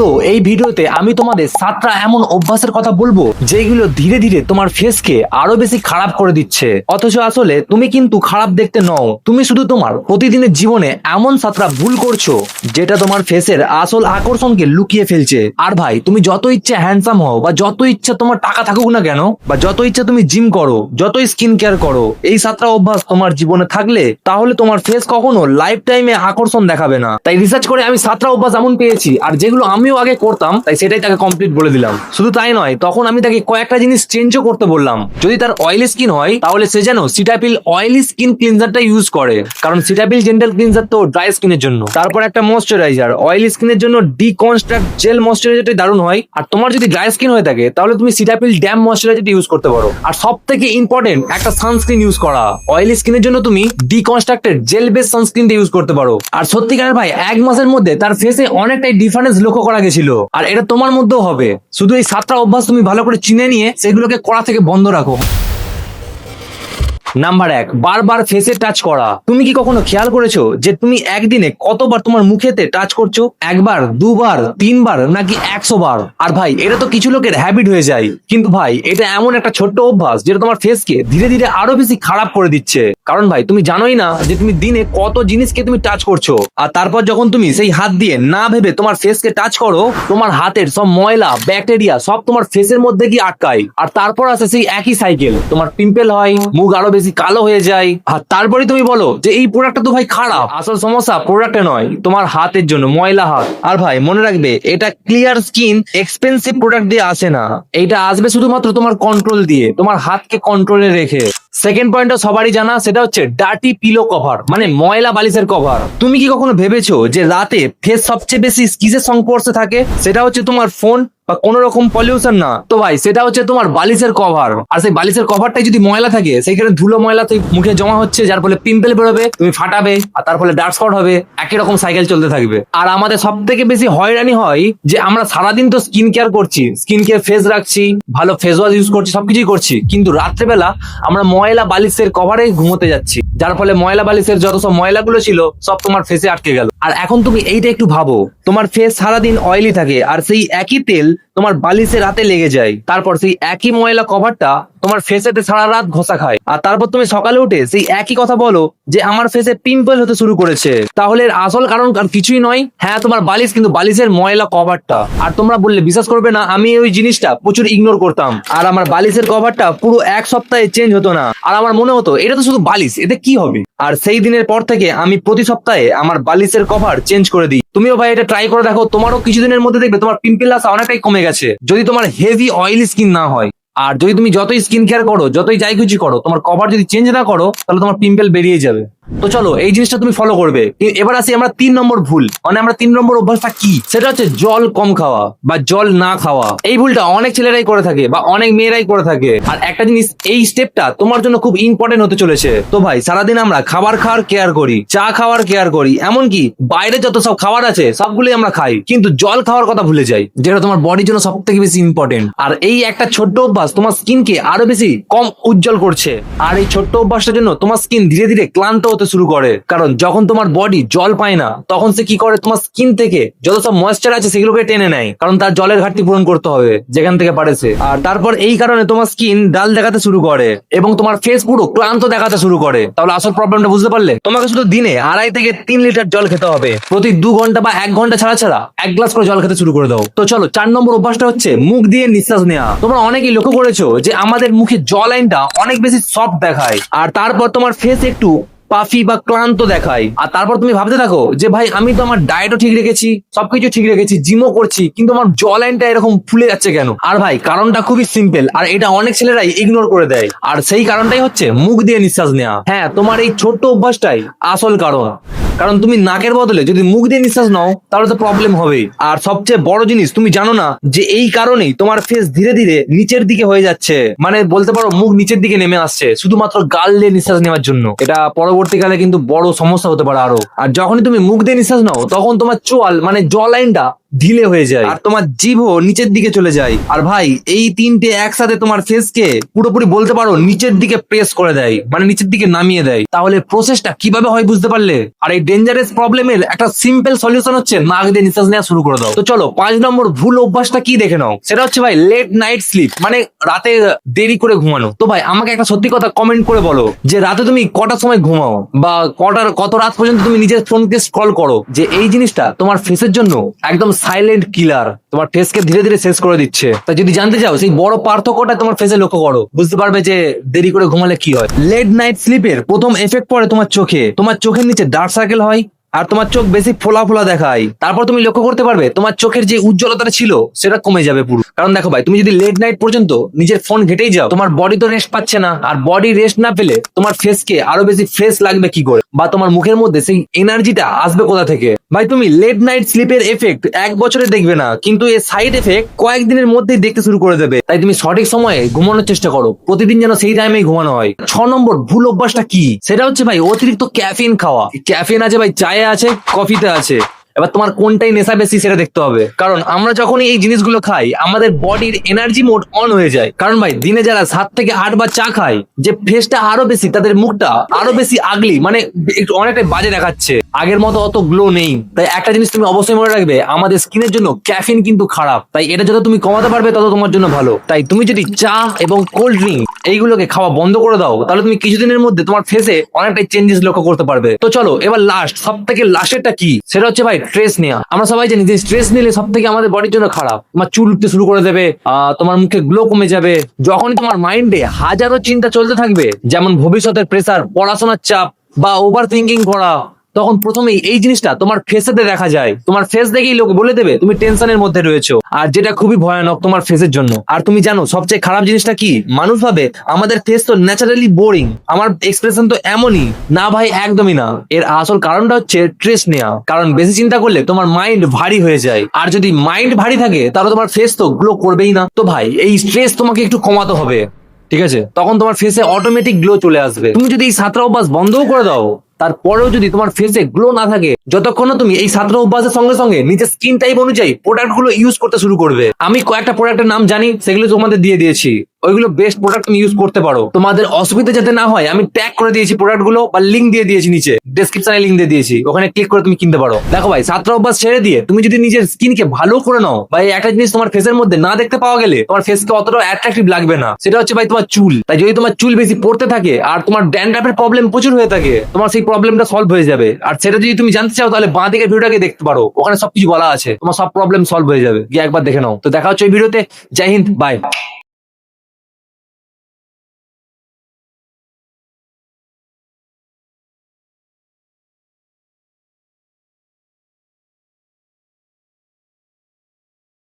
তো এই ভিডিওতে আমি তোমাদের 7টা এমন অভ্যাসের কথা বলবো যেগুলো ধীরে ধীরে তোমার ফেসকে আরো বেশি খারাপ করে দিচ্ছে, অথচ আসলে তুমি কিন্তু খারাপ দেখতে নও, তুমি শুধু তোমার প্রতিদিনের জীবনে এমন 7টা ভুল করছো যেটা তোমার ফেসের আসল আকর্ষণকে লুকিয়ে ফেলছে। আর ভাই, তুমি যত ইচ্ছে হ্যান্ডসাম হও বা যত ইচ্ছা তোমার টাকা থাকুক না কেন, বা যত ইচ্ছা তুমি জিম করো, যতই স্কিন কেয়ার করো, এই 7টা অভ্যাস তোমার জীবনে থাকলে তাহলে তোমার ফেস কখনো লাইফ টাইমে আকর্ষণ দেখাবে না। তাই রিসার্চ করে আমি 7টা অভ্যাস এমন পেয়েছি, আর যেগুলো আমিও আগে করতাম তাই সেটাই তাকে কমপ্লিট বলে দিলাম। শুধু তাই নয়, তখন আমি তাকে কয়েকটা জিনিস চেঞ্জও করতে বললাম। যদি তার অয়েলি স্কিন হয় তাহলে সে যেন সিটাপিল অয়েলি স্কিন ক্লিনজারটা ইউজ করে, কারণ সিটাপিল জেন্টাল ক্লিনজার তো ড্রাই স্কিনের জন্য। তারপর একটা ময়শ্চারাইজার অয়েলি স্কিনের জন্য ডিকনস্ট্রাক্ট জেল ময়শ্চারাইজারটা দারুণ হয়। আর তোমার যদি ড্রাই স্কিন হয়ে থাকে তাহলে তুমি সিটাপিল ড্যাম ময়শ্চারাইজারটা ইউজ করতে পারো। আর সব থেকে ইম্পর্টেন্ট, একটা সানস্ক্রিন ইউজ করা। অয়েলি স্কিনের জন্য তুমি ডিকনস্ট্রাক্টেড জেল বেস সানস্ক্রিনটা ইউজ করতে পারো। আর সত্যিকারের ভাই, 1 মাসের মধ্যে তার ফেসে অনেকটাই ডিফারেন্স লক্ষ্য করা গেছিল, আর এটা তোমার মধ্যেও হবে। শুধু এই 7টা অভ্যাস তুমি ভালো করে চিনে নিয়ে সেগুলোকে করা থেকে বন্ধ রাখো। নাম্বার 1, বারবার ফেসে টাচ করা। তুমি কি কখনো খেয়াল করেছো যে তুমি একদিনে কতবার তোমার মুখেতে টাচ করছো? 1বার, 2বার, 3বার, নাকি 100 বার? আর ভাই, এটা তো কিছু লোকের হ্যাবিট হয়ে যায়, কিন্তু ভাই এটা এমন একটা ছোট্ট অভ্যাস যেটা তোমার ফেসকে ধীরে ধীরে আরো বেশি খারাপ করে দিচ্ছে। কারণ ভাই, তুমি জানোই না যে তুমি দিনে কত জিনিসকে তুমি টাচ করছো। আর তারপর যখন তুমি সেই হাত দিয়ে না ভেবে তোমার ফেসকে টাচ করো, তোমার হাতের সব ময়লা ব্যাকটেরিয়া সব তোমার ফেসের মধ্যে গিয়ে আটকায়। আর তারপর আসে সেই একই সাইকেল, তোমার পিম্পল হয়, মুখ আরো বেশি কালো হয়ে যায়। আর তারপরে তুমি বলো যে এই প্রোডাক্টটা তো ভাই খারাপ। আসল সমস্যা প্রোডাক্টে নয়, তোমার হাতের জন্য, ময়লা হাত। আর ভাই মনে রাখবে, এটা ক্লিয়ার স্কিন এক্সপেন্সিভ প্রোডাক্ট দিয়ে আসে না, এটা আসবে শুধুমাত্র তোমার কন্ট্রোল দিয়ে, তোমার হাতকে কন্ট্রোলে রেখে। সেকেন্ড পয়েন্টটা সবারই জানা, সেটা হচ্ছে ডার্টি পিলো কভার, মানে ময়লা বালিশের কভার। তুমি কি কখনো ভেবেছো যে রাতে ফেস সবচেয়ে বেশি কিসের সংস্পর্শে থাকে? সেটা হচ্ছে তোমার ফোন বা কোন রকম পলিউশন না তো ভাই, সেটা হচ্ছে তোমার বালিশের কভার। আর সেই বালিশের কভারটাই যদি ময়লা থাকে, সেইখানে ধুলো ময়লা মুখে জমা হচ্ছে, যার ফলে পিম্পল বেরোবে, তুমি ফাটাবে, আর তার ফলে ডার্ক স্পট হবে, একই রকম সাইকেল চলতে থাকবে। আর আমাদের সব থেকে বেশি হয়রানি হয় যে আমরা সারাদিন তো স্কিন কেয়ার করছি, স্কিন কেয়ার ফেস রাখছি, ভালো ফেস ওয়াশ ইউজ করছি, সবকিছুই করছি, কিন্তু রাত্রেবেলা আমরা ময়লা বালিশের কভারে ঘুমোতে যাচ্ছি, যার ফলে ময়লা বালিশের যত সব ময়লাগুলো ছিল সব তোমার ফেসে আটকে গেল। আর এখন তুমি এইটা একটু ভাবো, তোমার ফেস সারাদিন অয়েলি থাকে, আর সেই একই তেল তোমার বালিশের রাতে লেগে যায়, তারপর সেই একই ময়লা কভারটা তোমার ফেসেতে সারা রাত ঘষা খায়, আর তারপর তুমি সকালে উঠে সেই একই কথা বলো যে আমার ফেসে পিম্পল হতে শুরু করেছে। তাহলে এর আসল কারণ আর কিছুই নয়, হ্যাঁ তোমার বালিশ, কিন্তু বালিশের ময়লা কভারটা। আর তোমরা বললে বিশ্বাস করবে না, আমি ওই জিনিসটা প্রচুর ইগনোর করতাম, আর আমার বালিশের কভারটা পুরো 1 সপ্তাহে চেঞ্জ হতো না, আর আমার মনে হতো এটা তো শুধু বালিশ, এতে কি হবে। আর সেই দিনের পর থেকে আমি প্রতি সপ্তাহে আমার বালিশের কভার চেঞ্জ করে দিই। তুমিও ভাই এটা ট্রাই করে দেখো, তোমারও কিছুদিনের মধ্যে দেখবে তোমার পিম্পল আসা অনেকটাই কমে গেছে, যদি তোমার হেভি অয়েলি স্কিন না হয়। আর যদি তুমি যতই স্কিন কেয়ার করো, যতই যাই কিছু করো, তোমার কভার যদি চেঞ্জ না করো, তাহলে তোমার পিম্পল বেরিয়ে যাবে। তো চলো, এই জিনিসটা তুমি ফলো করবে। এবার আসি আমরা 3 নম্বর ভুল, মানে আমরা 3 নম্বর অভ্যাসটা কি, সেটা হচ্ছে জল কম খাওয়া বা জল না খাওয়া। এই ভুলটা অনেক ছেলেরাই করে থাকে বা অনেক মেয়েরাই করে থাকে। আর একটা জিনিস, এই স্টেপটা তোমার জন্য খুব ইম্পর্টেন্ট হতে চলেছে। তো ভাই, সারাদিন আমরা খাবার খাওয়ার কেয়ার করি, চা খাওয়ার কেয়ার করি, এমনকি বাইরে যত সব খাবার আছে সবগুলোই আমরা খাই, কিন্তু জল খাওয়ার কথা ভুলে যাই, যেটা তোমার বডির জন্য সব থেকে বেশি ইম্পর্টেন্ট। আর এই একটা ছোট্ট অভ্যাস তোমার স্কিনকে আরো বেশি কম উজ্জ্বল করছে। আর এই ছোট্ট অভ্যাসটার জন্য তোমার স্কিন ধীরে ধীরে ক্লান্ত হতে শুরু করে, কারণ যখন তোমার বডি জল পায় না, তখন সে কি করে, তোমার স্কিন থেকে যত সব ময়েশ্চার আছে সেগুলোকে টেনে নেয়, কারণ তার জলের ঘাটতি পূরণ করতে হবে যেখান থেকে পারেছে। আর তারপর এই কারণে তোমার স্কিন ডাল দেখাতে শুরু করে এবং তোমার ফেস পুরো ক্লান্ত দেখাতে শুরু করে। তাহলে আসল প্রবলেমটা বুঝতে পারলে? তোমাকে শুধু দিনে 2.5 থেকে 3 লিটার জল খেতে হবে, প্রতি 2 ঘন্টা বা 1 ঘন্টা ছাড়া ছাড়া 1 গ্লাস করে জল খেতে শুরু করে দাও। তো চলো, 4 নম্বর অভ্যাসটা হচ্ছে মুখ দিয়ে নিঃশ্বাস নেওয়া। তোমরা অনেকেই লক্ষ্য করেছো যে আমাদের মুখে জ লাইনটা অনেক বেশি সফট দেখায়, আর তারপর তোমার ফেস একটু পাফি বা ক্লান্ত দেখায়। আর তারপর তুমি ভাবতে থাকো যে ভাই, আমি তো আমার ডায়েটও ঠিক রেখেছি, সবকিছু ঠিক রেখেছি, জিমও করছি, কিন্তু আমার জ লাইনটা এরকম ফুলে যাচ্ছে কেন? আর ভাই, কারণটা খুবই সিম্পল, আর এটা অনেক ছেলেরাই ইগনোর করে দেয়। আর সেই কারণটাই হচ্ছে মুখ দিয়ে নিঃশ্বাস নেওয়া। হ্যাঁ, তোমার এই ছোট্ট অভ্যাসটাই আসল কারণ। কারণ তুমি নাকের বদলে যদি মুখ দিয়ে নিঃশ্বাস নাও, তাহলে তো প্রবলেম হবেই। আর সবচেয়ে বড় জিনিস, তুমি জানো না যে এই কারণেই তোমার ফেস ধীরে ধীরে নিচের দিকে হয়ে যাচ্ছে, মানে বলতে পারো মুখ নিচের দিকে নেমে আসছে শুধুমাত্র গাল দিয়ে নিঃশ্বাস নেওয়ার জন্য। এটা পরবর্তীকালে কিন্তু বড় সমস্যা হতে পারে আরো। আর যখনই তুমি মুখ দিয়ে নিঃশ্বাস নাও, তখন তোমার চোয়াল মানে জ লাইনটা ঢিলে হয়ে যায়, আর তোমার জিভও নিচের দিকে চলে যায়। আর ভাই, এই তিনটে একসাথে তোমার ফেসকে পুরোপুরি বলতে পারো নিচের দিকে প্রেস করে দেয়, মানে নিচের দিকে নামিয়ে দেয়। তাহলে প্রসেসটা কিভাবে হয় বুঝতে পারলে? আর এই ডেঞ্জারাস প্রবলেমের একটা সিম্পল সলিউশন হচ্ছে নাক দিয়ে নিঃশ্বাস নেওয়া শুরু করে দাও। তো চলো 5 নম্বর ভুল অভ্যাসটা কি দেখে নাও। সেটা হচ্ছে ভাই লেট নাইট স্লিপ, মানে রাতে দেরি করে ঘুমানো। তো ভাই আমাকে একটা সত্যি কথা কমেন্ট করে বলো যে রাতে তুমি কটার সময় ঘুমাও, বা কত রাত পর্যন্ত তুমি নিজের ফোনকে স্ক্রল করো, যে এই জিনিসটা তোমার ফেসের জন্য একদম সাইলেন্ট কিলার, তোমার ফেসকে ধীরে ধীরে শেষ করে দিচ্ছে। তা যদি জানতে চাও সেই বড় পার্থক্যটা তোমার ফেসে লক্ষ্য করো, বুঝতে পারবে যে দেরি করে ঘুমালে কি হয়। লেট নাইট স্লিপের প্রথম এফেক্ট পড়ে তোমার চোখে, তোমার চোখের নিচে ডার্ক সার্কেল হয় আর তোমার চোখ বেশি ফোলা ফোলা দেখায়। তারপর তুমি লক্ষ্য করতে পারবে তোমার চোখের যে উজ্জ্বলতাটা ছিল সেটা কমে যাবে পুরো। কারণ দেখো ভাই, তুমি যদি লেট নাইট পর্যন্ত নিজের ফোন ঘেটেই যাও, তোমার বডি তো রেস্ট পাচ্ছে না, আর বডি রেস্ট না পেলে তোমার ফেসকে আরো বেশি ফ্রেশ লাগবে কি করে, বা তোমার মুখের মধ্যে সেই এনার্জিটা আসবে কোথা থেকে। ভাই তুমি লেট নাইট স্লিপের এফেক্ট 1 বছরে দেখবে না, কিন্তু এর সাইড এফেক্ট কয়েকদিনের মধ্যেই দেখতে শুরু করে দেবে। তাই তুমি সঠিক সময়ে ঘুমানোর চেষ্টা করো, প্রতিদিন যেন সেই টাইমেই ঘুমানো হয়। 6 নম্বর ভুল অভ্যাসটা কি, সেটা হচ্ছে ভাই অতিরিক্ত ক্যাফিন খাওয়া। ক্যাফিন আছে ভাই চায়ে আছে, কফিতে আছে, এবার তোমার কোনটাই নেশা বেশি সেটা দেখতে হবে। কারণ আমরা যখনই এই জিনিসগুলো খাই আমাদের বডির এনার্জি মোড অন হয়ে যায়। কারণ ভাই দিনে যারা 7 থেকে 8 বার চা খায়, যে ফেসটা আরো বেশি, তাদের মুখটা আরো বেশি আগলি, মানে একটু অনেকটাই বাজে দেখাচ্ছে, আগের মতো অত গ্লো নেই। তাই একটা জিনিস তুমি অবশ্যই মনে রাখবে, আমাদের স্কিনের জন্য ক্যাফিন কিন্তু খারাপ, তাই এটা যত তুমি কমাতে পারবে তত তোমার জন্য ভালো। তাই তুমি যদি চা এবং কোল্ড ড্রিঙ্ক এইগুলোকে খাওয়া বন্ধ করে দাও, তাহলে তুমি কিছুদিনের মধ্যে তোমার ফেসে অনেকটাই চেঞ্জেস লক্ষ্য করতে পারবে। তো চলো এবার লাস্ট, সব থেকে লাস্টেরটা কি, সেটা হচ্ছে ভাই স্ট্রেস নেওয়া। আমরা সবাই জানি যে স্ট্রেস নিলে সব থেকে আমাদের বডির জন্য খারাপ। তোমার চুল উঠতে শুরু করে দেবে, তোমার মুখে গ্লো কমে যাবে। যখনই তোমার মাইন্ডে হাজারো চিন্তা চলতে থাকবে, যেমন ভবিষ্যতের প্রেসার, পড়াশোনার চাপ বা ওভার থিঙ্কিং করা, তখন প্রথমেই এই জিনিসটা তোমার ফেসেতে দেখা যায়। তোমার ফেস দেখেই লোক বলে দেবে তুমি টেনশনের মধ্যে রয়েছো, আর যেটা খুবই ভয়ানক তোমার ফেসের জন্য। আর তুমি জানো সবচেয়ে খারাপ জিনিসটা কি, মানুষ ভাবে আমাদের ফেস তো ন্যাচারালি বোরিং, আমার এক্সপ্রেশন তো এমনই। না ভাই, একদমই না। এর আসল কারণটা হচ্ছে স্ট্রেস নেওয়া। কারণ বেশি চিন্তা করলে তোমার মাইন্ড ভারী হয়ে যায়, আর যদি মাইন্ড ভারী থাকে তাহলে তোমার ফেস তো গ্লো করবেই না। তো ভাই এই স্ট্রেস তোমাকে একটু কমাতে হবে, ঠিক আছে? তখন তোমার ফেসে অটোমেটিক গ্লো চলে আসবে। তুমি যদি এই 7টা অভ্যাস বন্ধও করে দাও, তারপরেও যদি তোমার ফেসে গ্লো না থাকে, যতক্ষণ না তুমি এই 7টা অভ্যাসের সঙ্গে সঙ্গে নিজের স্কিন টাইপ অনুযায়ী প্রোডাক্ট গুলো ইউজ করতে শুরু করবে। আমি কয়েকটা প্রোডাক্টের নাম জানি, সেগুলো তোমাদের দিয়ে দিয়েছি। ওইগুলো বেস্ট প্রোডাক্ট তুমি ইউজ করতে পারো। তোমাদের অসুবিধা যাতে না হয় আমি ট্যাগ করে দিয়েছি প্রোডাক্ট গুলো, বা লিঙ্ক দিয়ে দিয়েছি নিচে ডেসক্রিপশনে, লিঙ্ক দিয়ে দিয়েছি, ওখানে ক্লিক করে তুমি কিনতে পারো। দেখো ভাই 7টা অভ্যাস ছেড়ে দিয়ে তুমি যদি নিজের স্কিনকে ভালো করে নাও, ভাই একটা জিনিস তোমার ফেসের মধ্যে না দেখতে পাওয়া গেলে তোমার ফেসকে অতটা অ্যাট্রাকটিভ লাগবে না, সেটা হচ্ছে ভাই তোমার চুল। তাই যদি তোমার চুল বেশি পড়তে থাকে আর তোমার ড্যান্ড্রাফের প্রবলেম প্রচুর হয়ে থাকে, তোমার সেই প্রবলেমটা সলভ হয়ে যাবে। আর সেটা যদি তুমি জানতে চাও তাহলে বাঁ দিকের ভিডিওটাকে দেখতে পারো, ওখানে সবকিছু বলা আছে, তোমার সব প্রবলেম সলভ হয়ে যাবে, গিয়ে একবার দেখে নাও। তো দেখা হচ্ছে এই ভিডিওতে। জয় হিন্দ, বাই।